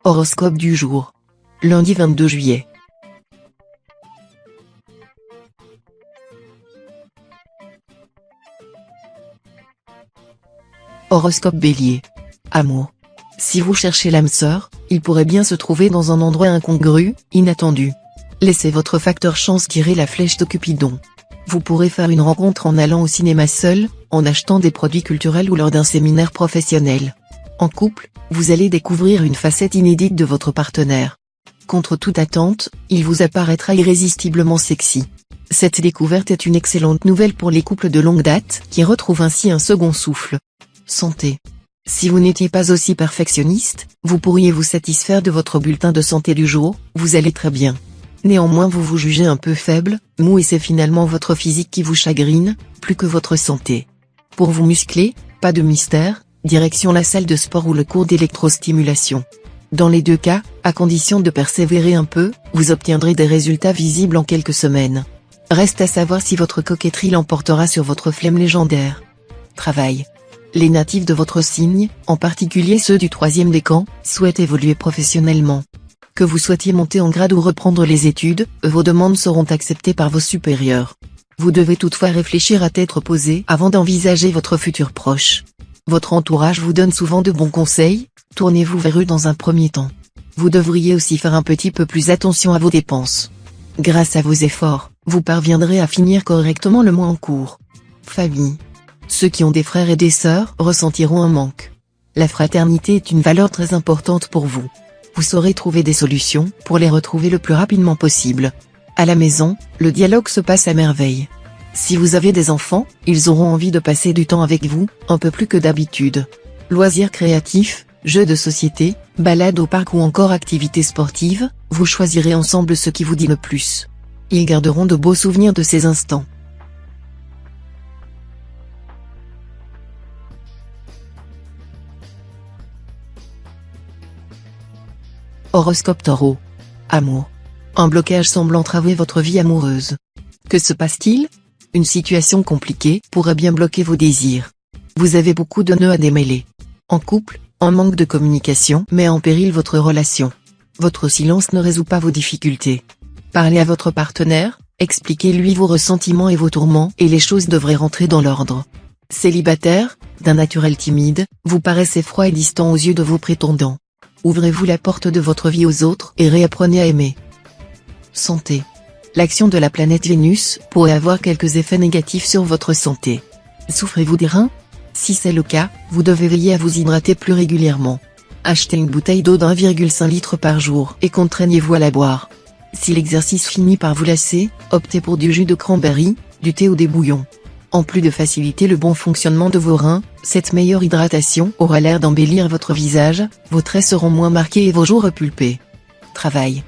Horoscope du jour. Lundi 22 juillet. Horoscope Bélier. Amour. Si vous cherchez l'âme sœur, il pourrait bien se trouver dans un endroit incongru, inattendu. Laissez votre facteur chance tirer la flèche de Cupidon. Vous pourrez faire une rencontre en allant au cinéma seul, en achetant des produits culturels ou lors d'un séminaire professionnel. En couple, vous allez découvrir une facette inédite de votre partenaire. Contre toute attente, il vous apparaîtra irrésistiblement sexy. Cette découverte est une excellente nouvelle pour les couples de longue date, qui retrouvent ainsi un second souffle. Santé. Si vous n'étiez pas aussi perfectionniste, vous pourriez vous satisfaire de votre bulletin de santé du jour, vous allez très bien. Néanmoins vous vous jugez un peu faible, mou et c'est finalement votre physique qui vous chagrine, plus que votre santé. Pour vous muscler, pas de mystère, direction la salle de sport ou le cours d'électrostimulation. Dans les deux cas, à condition de persévérer un peu, vous obtiendrez des résultats visibles en quelques semaines. Reste à savoir si votre coquetterie l'emportera sur votre flemme légendaire. Travail. Les natifs de votre signe, en particulier ceux du 3e décan, souhaitent évoluer professionnellement. Que vous souhaitiez monter en grade ou reprendre les études, vos demandes seront acceptées par vos supérieurs. Vous devez toutefois réfléchir à tête reposée avant d'envisager votre futur proche. Votre entourage vous donne souvent de bons conseils, tournez-vous vers eux dans un premier temps. Vous devriez aussi faire un petit peu plus attention à vos dépenses. Grâce à vos efforts, vous parviendrez à finir correctement le mois en cours. Famille. Ceux qui ont des frères et des sœurs ressentiront un manque. La fraternité est une valeur très importante pour vous. Vous saurez trouver des solutions pour les retrouver le plus rapidement possible. À la maison, le dialogue se passe à merveille. Si vous avez des enfants, ils auront envie de passer du temps avec vous, un peu plus que d'habitude. Loisirs créatifs, jeux de société, balades au parc ou encore activités sportives, vous choisirez ensemble ce qui vous dit le plus. Ils garderont de beaux souvenirs de ces instants. Horoscope Taureau. Amour. Un blocage semble entraver votre vie amoureuse. Que se passe-t-il? Une situation compliquée pourrait bien bloquer vos désirs. Vous avez beaucoup de nœuds à démêler. En couple, un manque de communication met en péril votre relation. Votre silence ne résout pas vos difficultés. Parlez à votre partenaire, expliquez-lui vos ressentiments et vos tourments et les choses devraient rentrer dans l'ordre. Célibataire, d'un naturel timide, vous paraissez froid et distant aux yeux de vos prétendants. Ouvrez-vous la porte de votre vie aux autres et réapprenez à aimer. Santé. L'action de la planète Vénus pourrait avoir quelques effets négatifs sur votre santé. Souffrez-vous des reins? Si c'est le cas, vous devez veiller à vous hydrater plus régulièrement. Achetez une bouteille d'eau d'1,5 litre par jour et contraignez-vous à la boire. Si l'exercice finit par vous lasser, optez pour du jus de cranberry, du thé ou des bouillons. En plus de faciliter le bon fonctionnement de vos reins, cette meilleure hydratation aura l'air d'embellir votre visage, vos traits seront moins marqués et vos joues repulpées. Travail.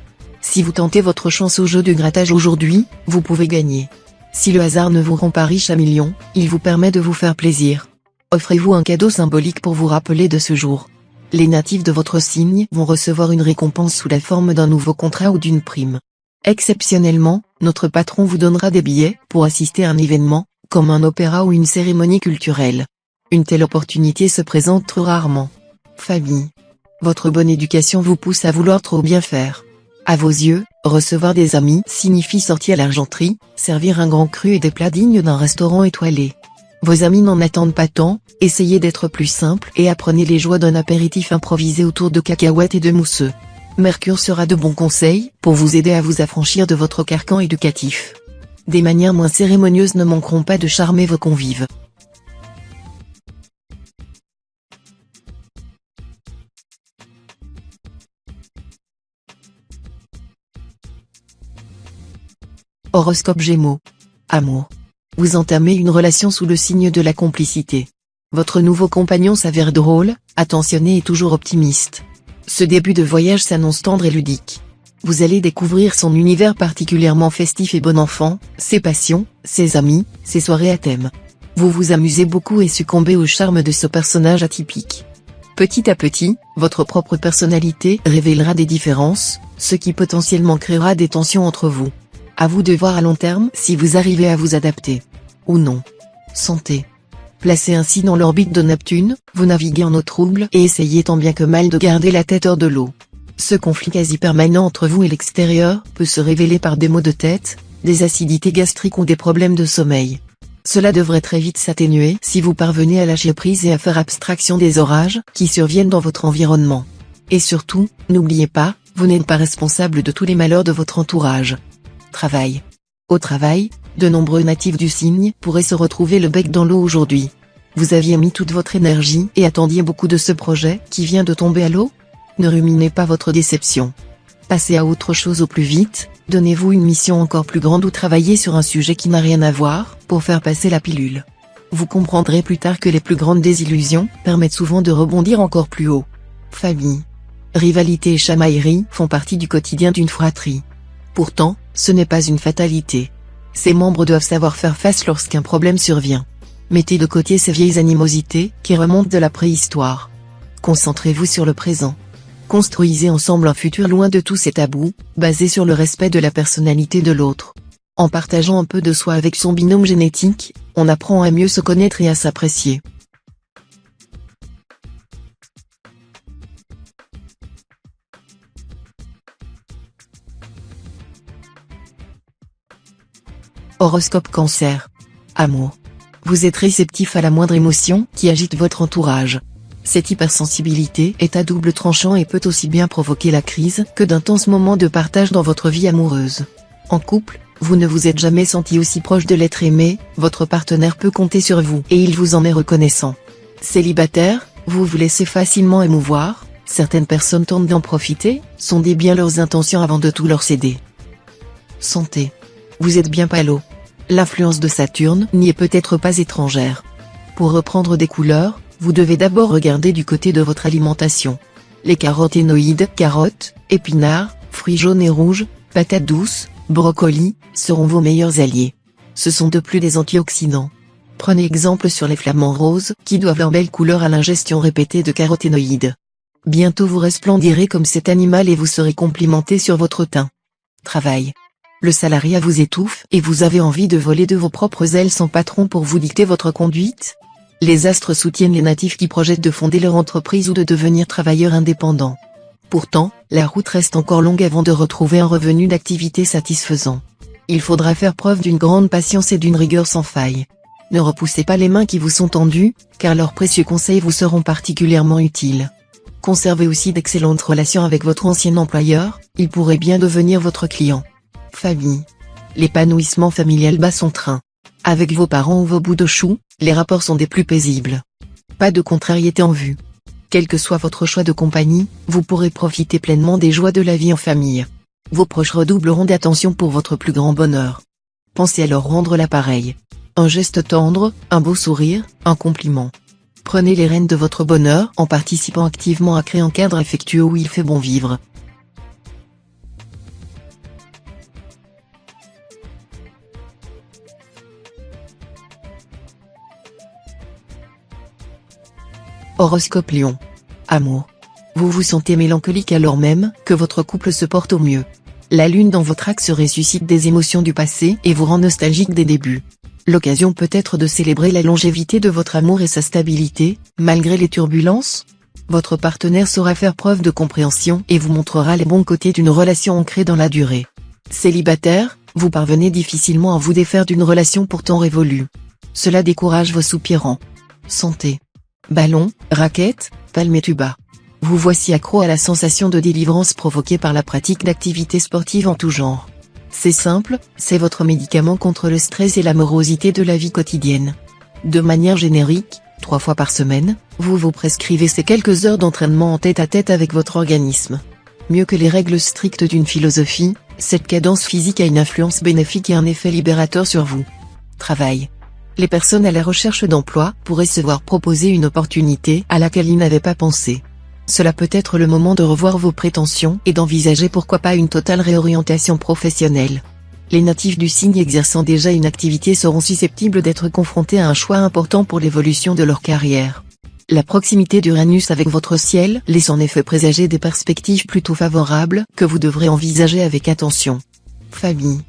Si vous tentez votre chance au jeu du grattage aujourd'hui, vous pouvez gagner. Si le hasard ne vous rend pas riche à millions, il vous permet de vous faire plaisir. Offrez-vous un cadeau symbolique pour vous rappeler de ce jour. Les natifs de votre signe vont recevoir une récompense sous la forme d'un nouveau contrat ou d'une prime. Exceptionnellement, notre patron vous donnera des billets pour assister à un événement, comme un opéra ou une cérémonie culturelle. Une telle opportunité se présente trop rarement. Famille. Votre bonne éducation vous pousse à vouloir trop bien faire. À vos yeux, recevoir des amis signifie sortir à l'argenterie, servir un grand cru et des plats dignes d'un restaurant étoilé. Vos amis n'en attendent pas tant, essayez d'être plus simple et apprenez les joies d'un apéritif improvisé autour de cacahuètes et de mousseux. Mercure sera de bons conseils pour vous aider à vous affranchir de votre carcan éducatif. Des manières moins cérémonieuses ne manqueront pas de charmer vos convives. Horoscope Gémeaux. Amour. Vous entamez une relation sous le signe de la complicité. Votre nouveau compagnon s'avère drôle, attentionné et toujours optimiste. Ce début de voyage s'annonce tendre et ludique. Vous allez découvrir son univers particulièrement festif et bon enfant, ses passions, ses amis, ses soirées à thème. Vous vous amusez beaucoup et succombez au charme de ce personnage atypique. Petit à petit, votre propre personnalité révélera des différences, ce qui potentiellement créera des tensions entre vous. À vous de voir à long terme si vous arrivez à vous adapter. Ou non. Santé. Placé ainsi dans l'orbite de Neptune, vous naviguez en eau trouble et essayez tant bien que mal de garder la tête hors de l'eau. Ce conflit quasi permanent entre vous et l'extérieur peut se révéler par des maux de tête, des acidités gastriques ou des problèmes de sommeil. Cela devrait très vite s'atténuer si vous parvenez à lâcher prise et à faire abstraction des orages qui surviennent dans votre environnement. Et surtout, n'oubliez pas, vous n'êtes pas responsable de tous les malheurs de votre entourage. Travail. Au travail, de nombreux natifs du signe pourraient se retrouver le bec dans l'eau aujourd'hui. Vous aviez mis toute votre énergie et attendiez beaucoup de ce projet qui vient de tomber à l'eau? Ne ruminez pas votre déception. Passez à autre chose au plus vite, donnez-vous une mission encore plus grande ou travaillez sur un sujet qui n'a rien à voir, pour faire passer la pilule. Vous comprendrez plus tard que les plus grandes désillusions permettent souvent de rebondir encore plus haut. Famille. Rivalité et chamaillerie font partie du quotidien d'une fratrie. Pourtant, ce n'est pas une fatalité. Ses membres doivent savoir faire face lorsqu'un problème survient. Mettez de côté ces vieilles animosités qui remontent de la préhistoire. Concentrez-vous sur le présent. Construisez ensemble un futur loin de tous ces tabous, basé sur le respect de la personnalité de l'autre. En partageant un peu de soi avec son binôme génétique, on apprend à mieux se connaître et à s'apprécier. Horoscope Cancer. Amour. Vous êtes réceptif à la moindre émotion qui agite votre entourage. Cette hypersensibilité est à double tranchant et peut aussi bien provoquer la crise que d'intenses moments de partage dans votre vie amoureuse. En couple, vous ne vous êtes jamais senti aussi proche de l'être aimé, votre partenaire peut compter sur vous et il vous en est reconnaissant. Célibataire, vous vous laissez facilement émouvoir, certaines personnes tentent d'en profiter, sondez bien leurs intentions avant de tout leur céder. Santé. Vous êtes bien palo. L'influence de Saturne n'y est peut-être pas étrangère. Pour reprendre des couleurs, vous devez d'abord regarder du côté de votre alimentation. Les caroténoïdes, carottes, épinards, fruits jaunes et rouges, patates douces, brocolis, seront vos meilleurs alliés. Ce sont de plus des antioxydants. Prenez exemple sur les flamants roses qui doivent leur belle couleur à l'ingestion répétée de caroténoïdes. Bientôt vous resplendirez comme cet animal et vous serez complimenté sur votre teint. Travail. Le salariat vous étouffe et vous avez envie de voler de vos propres ailes sans patron pour vous dicter votre conduite? Les astres soutiennent les natifs qui projettent de fonder leur entreprise ou de devenir travailleurs indépendants. Pourtant, la route reste encore longue avant de retrouver un revenu d'activité satisfaisant. Il faudra faire preuve d'une grande patience et d'une rigueur sans faille. Ne repoussez pas les mains qui vous sont tendues, car leurs précieux conseils vous seront particulièrement utiles. Conservez aussi d'excellentes relations avec votre ancien employeur, il pourrait bien devenir votre client. Famille. L'épanouissement familial bat son train. Avec vos parents ou vos bouts de chou, les rapports sont des plus paisibles. Pas de contrariété en vue. Quel que soit votre choix de compagnie, vous pourrez profiter pleinement des joies de la vie en famille. Vos proches redoubleront d'attention pour votre plus grand bonheur. Pensez à leur rendre l'appareil. Un geste tendre, un beau sourire, un compliment. Prenez les rênes de votre bonheur en participant activement à créer un cadre affectueux où il fait bon vivre. Horoscope Lion. Amour. Vous vous sentez mélancolique alors même que votre couple se porte au mieux. La lune dans votre axe ressuscite des émotions du passé et vous rend nostalgique des débuts. L'occasion peut être de célébrer la longévité de votre amour et sa stabilité, malgré les turbulences. Votre partenaire saura faire preuve de compréhension et vous montrera les bons côtés d'une relation ancrée dans la durée. Célibataire, vous parvenez difficilement à vous défaire d'une relation pourtant révolue. Cela décourage vos soupirants. Santé. Ballon, raquette, palme et tuba. Vous voici accro à la sensation de délivrance provoquée par la pratique d'activités sportives en tout genre. C'est simple, c'est votre médicament contre le stress et la morosité de la vie quotidienne. De manière générique, 3 fois par semaine, vous vous prescrivez ces quelques heures d'entraînement en tête-à-tête avec votre organisme. Mieux que les règles strictes d'une philosophie, cette cadence physique a une influence bénéfique et un effet libérateur sur vous. Travail. Les personnes à la recherche d'emploi pourraient se voir proposer une opportunité à laquelle ils n'avaient pas pensé. Cela peut être le moment de revoir vos prétentions et d'envisager pourquoi pas une totale réorientation professionnelle. Les natifs du signe exerçant déjà une activité seront susceptibles d'être confrontés à un choix important pour l'évolution de leur carrière. La proximité d'Uranus avec votre ciel laisse en effet présager des perspectives plutôt favorables que vous devrez envisager avec attention. Famille.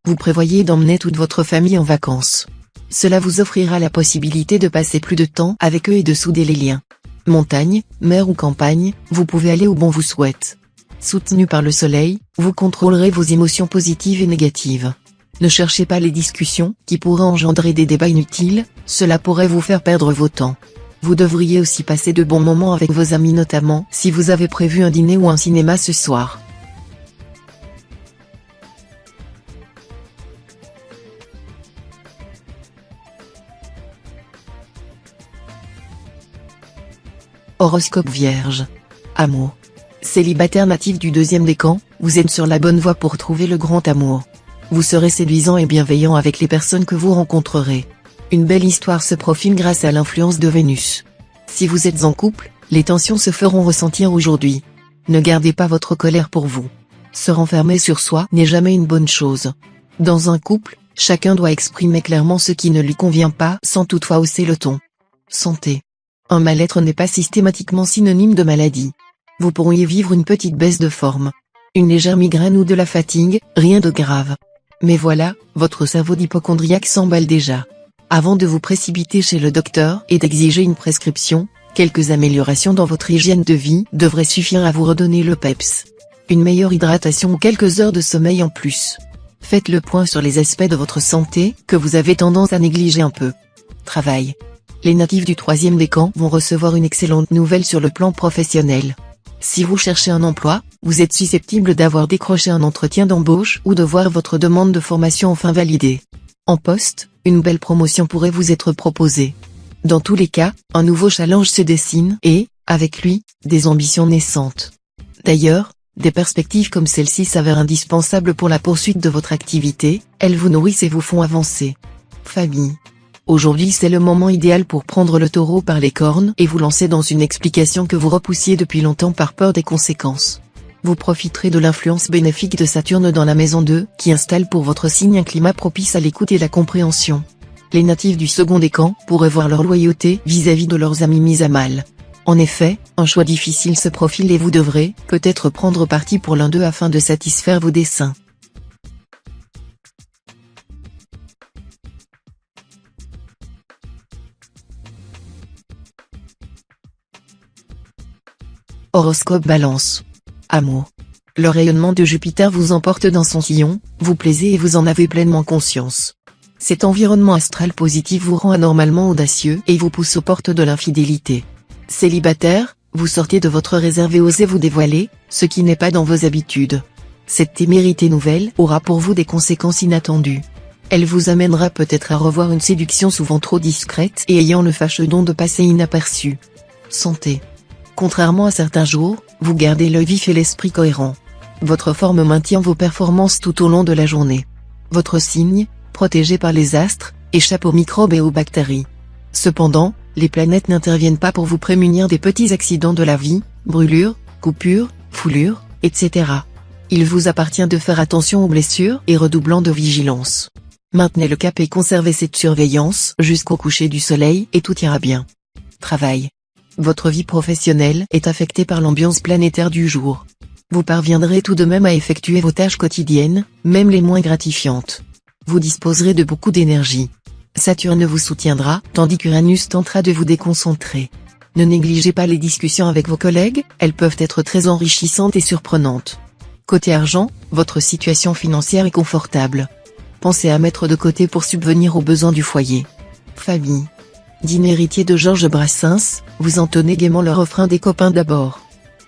Vous prévoyez d'emmener toute votre famille en vacances. Cela vous offrira la possibilité de passer plus de temps avec eux et de souder les liens. Montagne, mer ou campagne, vous pouvez aller où bon vous souhaite. Soutenu par le soleil, vous contrôlerez vos émotions positives et négatives. Ne cherchez pas les discussions qui pourraient engendrer des débats inutiles, cela pourrait vous faire perdre vos temps. Vous devriez aussi passer de bons moments avec vos amis, notamment si vous avez prévu un dîner ou un cinéma ce soir. Horoscope Vierge. Amour. Célibataire natif du deuxième décan, vous êtes sur la bonne voie pour trouver le grand amour. Vous serez séduisant et bienveillant avec les personnes que vous rencontrerez. Une belle histoire se profile grâce à l'influence de Vénus. Si vous êtes en couple, les tensions se feront ressentir aujourd'hui. Ne gardez pas votre colère pour vous. Se renfermer sur soi n'est jamais une bonne chose. Dans un couple, chacun doit exprimer clairement ce qui ne lui convient pas sans toutefois hausser le ton. Santé. Un mal-être n'est pas systématiquement synonyme de maladie. Vous pourriez vivre une petite baisse de forme. Une légère migraine ou de la fatigue, rien de grave. Mais voilà, votre cerveau d'hypocondriaque s'emballe déjà. Avant de vous précipiter chez le docteur et d'exiger une prescription, quelques améliorations dans votre hygiène de vie devraient suffire à vous redonner le peps. Une meilleure hydratation ou quelques heures de sommeil en plus. Faites le point sur les aspects de votre santé que vous avez tendance à négliger un peu. Travail. Les natifs du troisième décan vont recevoir une excellente nouvelle sur le plan professionnel. Si vous cherchez un emploi, vous êtes susceptible d'avoir décroché un entretien d'embauche ou de voir votre demande de formation enfin validée. En poste, une belle promotion pourrait vous être proposée. Dans tous les cas, un nouveau challenge se dessine et, avec lui, des ambitions naissantes. D'ailleurs, des perspectives comme celle-ci s'avèrent indispensables pour la poursuite de votre activité, elles vous nourrissent et vous font avancer. Famille. Aujourd'hui c'est le moment idéal pour prendre le taureau par les cornes et vous lancer dans une explication que vous repoussiez depuis longtemps par peur des conséquences. Vous profiterez de l'influence bénéfique de Saturne dans la maison 2, qui installe pour votre signe un climat propice à l'écoute et la compréhension. Les natifs du second décan pourraient voir leur loyauté vis-à-vis de leurs amis mise à mal. En effet, un choix difficile se profile et vous devrez, peut-être prendre parti pour l'un d'eux afin de satisfaire vos desseins. Horoscope Balance. Amour. Le rayonnement de Jupiter vous emporte dans son sillon, vous plaisez et vous en avez pleinement conscience. Cet environnement astral positif vous rend anormalement audacieux et vous pousse aux portes de l'infidélité. Célibataire, vous sortez de votre réserve et osez vous dévoiler, ce qui n'est pas dans vos habitudes. Cette témérité nouvelle aura pour vous des conséquences inattendues. Elle vous amènera peut-être à revoir une séduction souvent trop discrète et ayant le fâcheux don de passer inaperçue. Santé. Contrairement à certains jours, vous gardez l'œil vif et l'esprit cohérent. Votre forme maintient vos performances tout au long de la journée. Votre signe, protégé par les astres, échappe aux microbes et aux bactéries. Cependant, les planètes n'interviennent pas pour vous prémunir des petits accidents de la vie, brûlures, coupures, foulures, etc. Il vous appartient de faire attention aux blessures et redoublant de vigilance. Maintenez le cap et conservez cette surveillance jusqu'au coucher du soleil et tout ira bien. Travail. Votre vie professionnelle est affectée par l'ambiance planétaire du jour. Vous parviendrez tout de même à effectuer vos tâches quotidiennes, même les moins gratifiantes. Vous disposerez de beaucoup d'énergie. Saturne vous soutiendra, tandis qu'Uranus tentera de vous déconcentrer. Ne négligez pas les discussions avec vos collègues, elles peuvent être très enrichissantes et surprenantes. Côté argent, votre situation financière est confortable. Pensez à mettre de côté pour subvenir aux besoins du foyer. Famille. Digne héritier de Georges Brassens, vous entonnez gaiement le refrain des copains d'abord.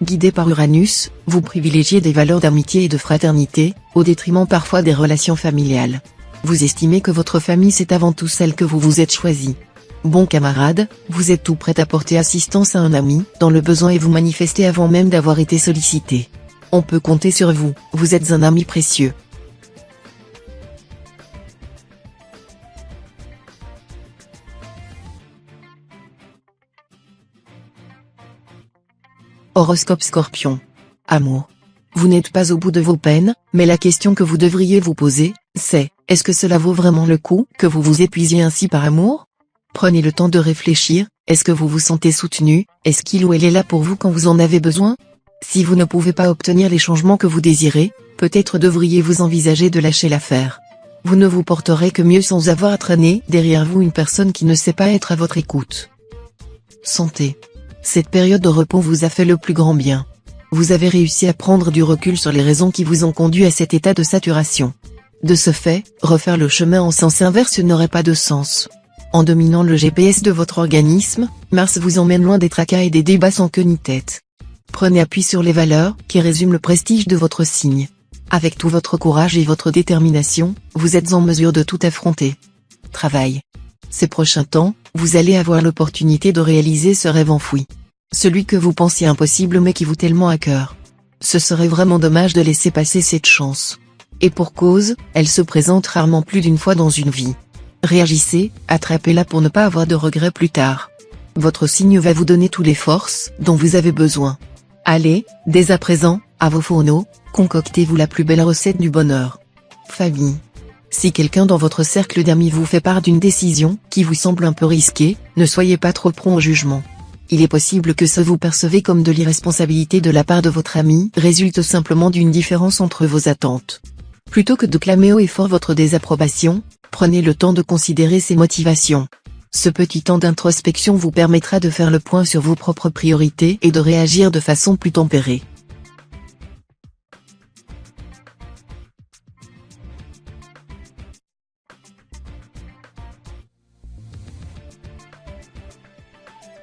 Guidé par Uranus, vous privilégiez des valeurs d'amitié et de fraternité, au détriment parfois des relations familiales. Vous estimez que votre famille c'est avant tout celle que vous vous êtes choisie. Bon camarade, vous êtes tout prêt à porter assistance à un ami, dans le besoin et vous manifestez avant même d'avoir été sollicité. On peut compter sur vous, vous êtes un ami précieux. Horoscope Scorpion. Amour. Vous n'êtes pas au bout de vos peines, mais la question que vous devriez vous poser, c'est, est-ce que cela vaut vraiment le coup que vous vous épuisiez ainsi par amour? Prenez le temps de réfléchir, est-ce que vous vous sentez soutenu, est-ce qu'il ou elle est là pour vous quand vous en avez besoin? Si vous ne pouvez pas obtenir les changements que vous désirez, peut-être devriez-vous envisager de lâcher l'affaire. Vous ne vous porterez que mieux sans avoir à traîner derrière vous une personne qui ne sait pas être à votre écoute. Santé. Cette période de repos vous a fait le plus grand bien. Vous avez réussi à prendre du recul sur les raisons qui vous ont conduit à cet état de saturation. De ce fait, refaire le chemin en sens inverse n'aurait pas de sens. En dominant le GPS de votre organisme, Mars vous emmène loin des tracas et des débats sans queue ni tête. Prenez appui sur les valeurs qui résument le prestige de votre signe. Avec tout votre courage et votre détermination, vous êtes en mesure de tout affronter. Travail. Ces prochains temps, vous allez avoir l'opportunité de réaliser ce rêve enfoui. Celui que vous pensiez impossible mais qui vous tellement à cœur. Ce serait vraiment dommage de laisser passer cette chance. Et pour cause, elle se présente rarement plus d'une fois dans une vie. Réagissez, attrapez-la pour ne pas avoir de regrets plus tard. Votre signe va vous donner toutes les forces dont vous avez besoin. Allez, dès à présent, à vos fourneaux, concoctez-vous la plus belle recette du bonheur. Famille. Si quelqu'un dans votre cercle d'amis vous fait part d'une décision qui vous semble un peu risquée, ne soyez pas trop prompt au jugement. Il est possible que ce que vous percevez comme de l'irresponsabilité de la part de votre ami résulte simplement d'une différence entre vos attentes. Plutôt que de clamer haut et fort votre désapprobation, prenez le temps de considérer ses motivations. Ce petit temps d'introspection vous permettra de faire le point sur vos propres priorités et de réagir de façon plus tempérée.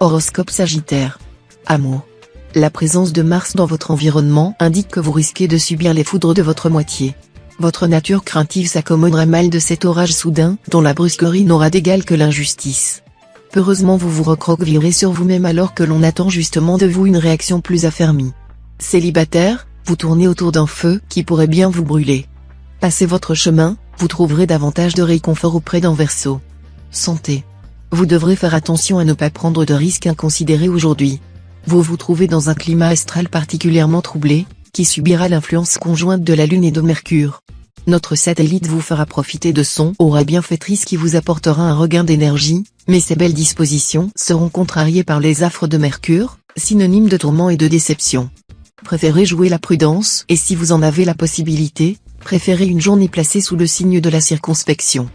Horoscope Sagittaire. Amour. La présence de Mars dans votre environnement indique que vous risquez de subir les foudres de votre moitié. Votre nature craintive s'accommodera mal de cet orage soudain, dont la brusquerie n'aura d'égal que l'injustice. Peureusement vous vous recroquevillerez sur vous-même alors que l'on attend justement de vous une réaction plus affermie. Célibataire, vous tournez autour d'un feu qui pourrait bien vous brûler. Passez votre chemin, vous trouverez davantage de réconfort auprès d'un Verseau. Santé. Vous devrez faire attention à ne pas prendre de risques inconsidérés aujourd'hui. Vous vous trouvez dans un climat astral particulièrement troublé, qui subira l'influence conjointe de la Lune et de Mercure. Notre satellite vous fera profiter de son aura bienfaitrice qui vous apportera un regain d'énergie, mais ces belles dispositions seront contrariées par les affres de Mercure, synonyme de tourment et de déception. Préférez jouer la prudence et si vous en avez la possibilité, préférez une journée placée sous le signe de la circonspection.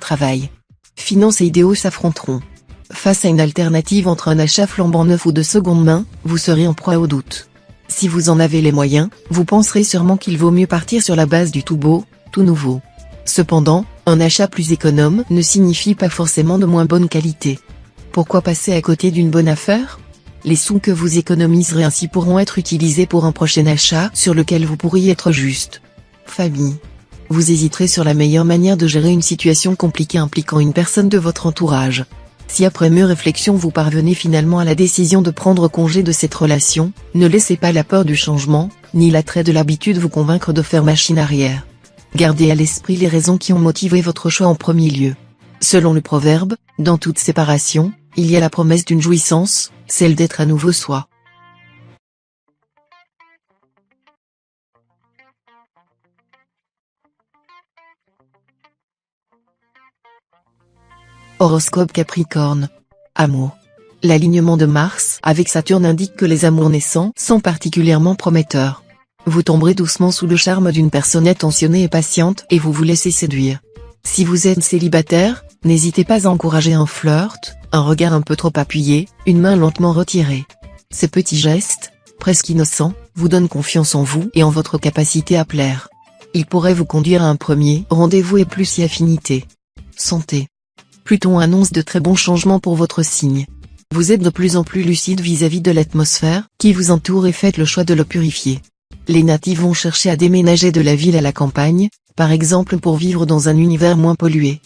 Travail. Finances et idéaux s'affronteront. Face à une alternative entre un achat flambant neuf ou de seconde main, vous serez en proie au doute. Si vous en avez les moyens, vous penserez sûrement qu'il vaut mieux partir sur la base du tout beau, tout nouveau. Cependant, un achat plus économe ne signifie pas forcément de moins bonne qualité. Pourquoi passer à côté d'une bonne affaire ? Les sous que vous économiserez ainsi pourront être utilisés pour un prochain achat sur lequel vous pourriez être juste. Famille. Vous hésiterez sur la meilleure manière de gérer une situation compliquée impliquant une personne de votre entourage. Si après mûre réflexion vous parvenez finalement à la décision de prendre congé de cette relation, ne laissez pas la peur du changement, ni l'attrait de l'habitude vous convaincre de faire machine arrière. Gardez à l'esprit les raisons qui ont motivé votre choix en premier lieu. Selon le proverbe, dans toute séparation, il y a la promesse d'une jouissance, celle d'être à nouveau soi. Horoscope Capricorne. Amour. L'alignement de Mars avec Saturne indique que les amours naissants sont particulièrement prometteurs. Vous tomberez doucement sous le charme d'une personne attentionnée et patiente et vous vous laissez séduire. Si vous êtes célibataire, n'hésitez pas à encourager un flirt, un regard un peu trop appuyé, une main lentement retirée. Ces petits gestes, presque innocents, vous donnent confiance en vous et en votre capacité à plaire. Ils pourraient vous conduire à un premier rendez-vous et plus si affinité. Santé. Pluton annonce de très bons changements pour votre signe. Vous êtes de plus en plus lucide vis-à-vis de l'atmosphère qui vous entoure et faites le choix de le purifier. Les natifs vont chercher à déménager de la ville à la campagne, par exemple pour vivre dans un univers moins pollué.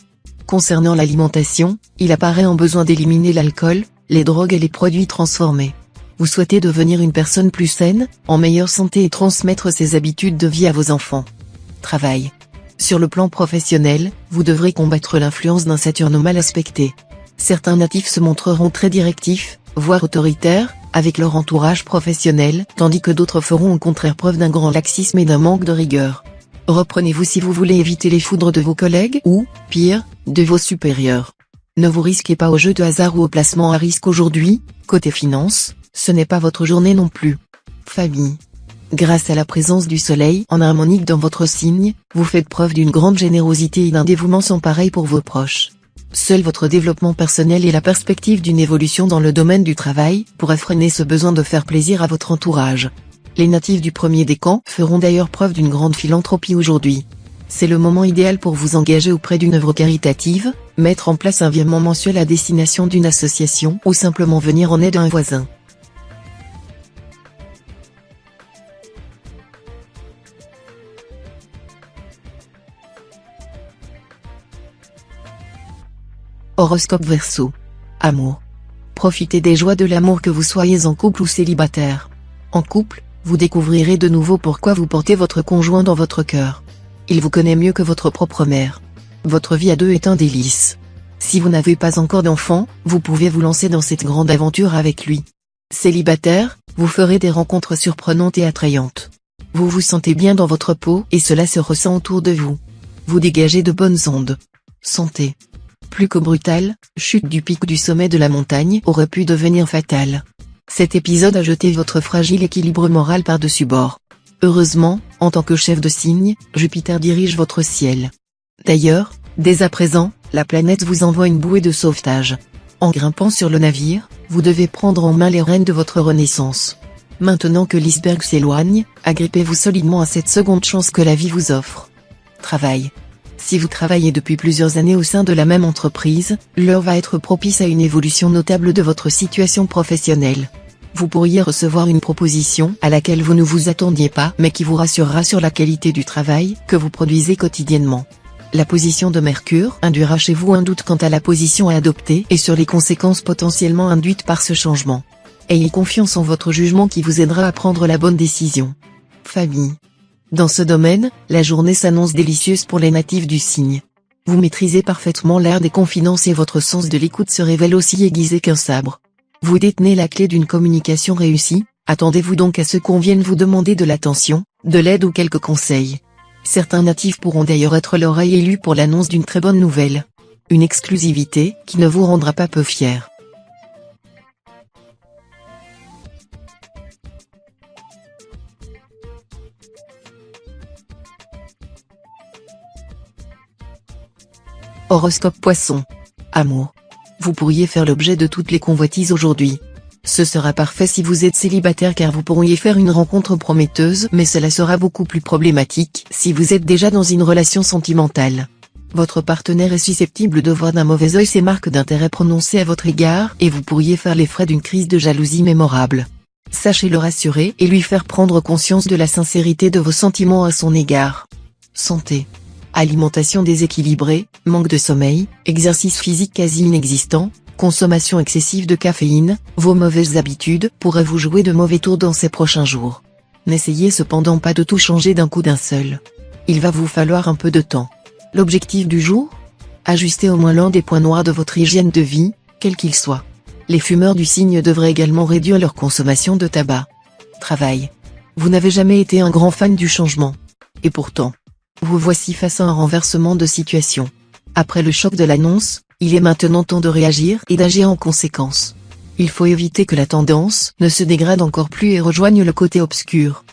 Concernant l'alimentation, il apparaît un besoin d'éliminer l'alcool, les drogues et les produits transformés. Vous souhaitez devenir une personne plus saine, en meilleure santé et transmettre ces habitudes de vie à vos enfants. Travail. Sur le plan professionnel, vous devrez combattre l'influence d'un Saturne mal aspecté. Certains natifs se montreront très directifs, voire autoritaires, avec leur entourage professionnel, tandis que d'autres feront au contraire preuve d'un grand laxisme et d'un manque de rigueur. Reprenez-vous si vous voulez éviter les foudres de vos collègues ou, pire, de vos supérieurs. Ne vous risquez pas au jeu de hasard ou au placement à risque aujourd'hui, côté finance, ce n'est pas votre journée non plus. Famille. Grâce à la présence du soleil en harmonique dans votre signe, vous faites preuve d'une grande générosité et d'un dévouement sans pareil pour vos proches. Seul votre développement personnel et la perspective d'une évolution dans le domaine du travail pourraient freiner ce besoin de faire plaisir à votre entourage. Les natifs du premier décan feront d'ailleurs preuve d'une grande philanthropie aujourd'hui. C'est le moment idéal pour vous engager auprès d'une œuvre caritative, mettre en place un virement mensuel à destination d'une association ou simplement venir en aide à un voisin. Horoscope Verseau. Amour. Profitez des joies de l'amour que vous soyez en couple ou célibataire. En couple, vous découvrirez de nouveau pourquoi vous portez votre conjoint dans votre cœur. Il vous connaît mieux que votre propre mère. Votre vie à deux est un délice. Si vous n'avez pas encore d'enfant, vous pouvez vous lancer dans cette grande aventure avec lui. Célibataire, vous ferez des rencontres surprenantes et attrayantes. Vous vous sentez bien dans votre peau et cela se ressent autour de vous. Vous dégagez de bonnes ondes. Santé. Plus que brutal, chute du pic du sommet de la montagne aurait pu devenir fatale. Cet épisode a jeté votre fragile équilibre moral par-dessus bord. Heureusement, en tant que chef de signe, Jupiter dirige votre ciel. D'ailleurs, dès à présent, la planète vous envoie une bouée de sauvetage. En grimpant sur le navire, vous devez prendre en main les rênes de votre renaissance. Maintenant que l'iceberg s'éloigne, agrippez-vous solidement à cette seconde chance que la vie vous offre. Travail. Si vous travaillez depuis plusieurs années au sein de la même entreprise, l'heure va être propice à une évolution notable de votre situation professionnelle. Vous pourriez recevoir une proposition à laquelle vous ne vous attendiez pas mais qui vous rassurera sur la qualité du travail que vous produisez quotidiennement. La position de Mercure induira chez vous un doute quant à la position à adopter et sur les conséquences potentiellement induites par ce changement. Ayez confiance en votre jugement qui vous aidera à prendre la bonne décision. Famille. Dans ce domaine, la journée s'annonce délicieuse pour les natifs du signe. Vous maîtrisez parfaitement l'art des confidences et votre sens de l'écoute se révèle aussi aiguisé qu'un sabre. Vous détenez la clé d'une communication réussie, attendez-vous donc à ce qu'on vienne vous demander de l'attention, de l'aide ou quelques conseils. Certains natifs pourront d'ailleurs être l'oreille élue pour l'annonce d'une très bonne nouvelle. Une exclusivité qui ne vous rendra pas peu fier. Horoscope Poisson. Amour. Vous pourriez faire l'objet de toutes les convoitises aujourd'hui. Ce sera parfait si vous êtes célibataire car vous pourriez faire une rencontre prometteuse mais cela sera beaucoup plus problématique si vous êtes déjà dans une relation sentimentale. Votre partenaire est susceptible de voir d'un mauvais œil ces marques d'intérêt prononcées à votre égard et vous pourriez faire les frais d'une crise de jalousie mémorable. Sachez le rassurer et lui faire prendre conscience de la sincérité de vos sentiments à son égard. Santé. Alimentation déséquilibrée, manque de sommeil, exercice physique quasi inexistant, consommation excessive de caféine, vos mauvaises habitudes pourraient vous jouer de mauvais tours dans ces prochains jours. N'essayez cependant pas de tout changer d'un coup d'un seul. Il va vous falloir un peu de temps. L'objectif du jour ? Ajuster au moins l'un des points noirs de votre hygiène de vie, quel qu'il soit. Les fumeurs du signe devraient également réduire leur consommation de tabac. Travail. Vous n'avez jamais été un grand fan du changement. Et pourtant, vous voici face à un renversement de situation. Après le choc de l'annonce, il est maintenant temps de réagir et d'agir en conséquence. Il faut éviter que la tendance ne se dégrade encore plus et rejoigne le côté obscur.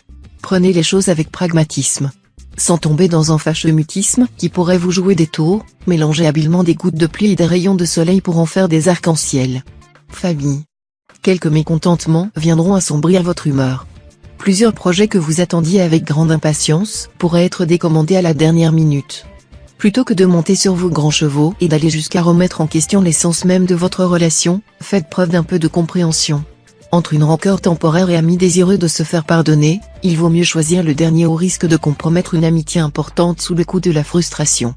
Prenez les choses avec pragmatisme. Sans tomber dans un fâcheux mutisme qui pourrait vous jouer des tours, mélangez habilement des gouttes de pluie et des rayons de soleil pour en faire des arcs-en-ciel. Famille. Quelques mécontentements viendront assombrir votre humeur. Plusieurs projets que vous attendiez avec grande impatience pourraient être décommandés à la dernière minute. Plutôt que de monter sur vos grands chevaux et d'aller jusqu'à remettre en question l'essence même de votre relation, faites preuve d'un peu de compréhension. Entre une rancœur temporaire et amis désireux de se faire pardonner, il vaut mieux choisir le dernier au risque de compromettre une amitié importante sous le coup de la frustration.